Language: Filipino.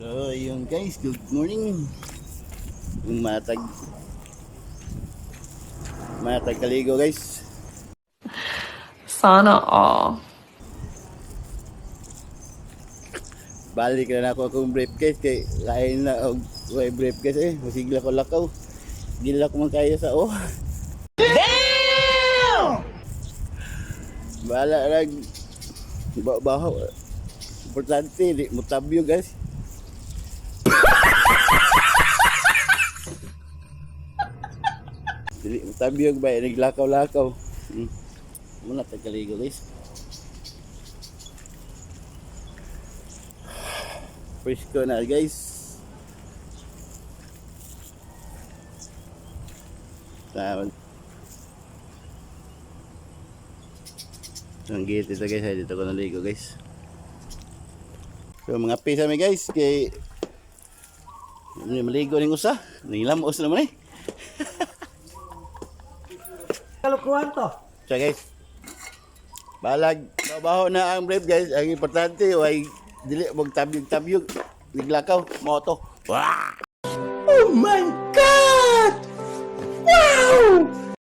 So, yun guys, good morning. Yung matag kaligo guys. Sana all. Balik na ako akong briefcase kay lain na og way briefcase masigla ko lakaw. Gila ko man kaya sa Damn! Bala rag baho. Importante di mo tabyo guys. Dili mo tabyo ba naglakaw-lakaw. Muna tagaligo guys. Presko na guys. Tama. Ang gate ito guys, dito ko naligo guys. So mga pisa mi guys kay maligo ning usa, nilamos naman Kalukuhan to. So guys. Balag babaho na ang brief guys, ang importante way dili mag tabyog-tabyog, niglakaw moto. Wow! Oh my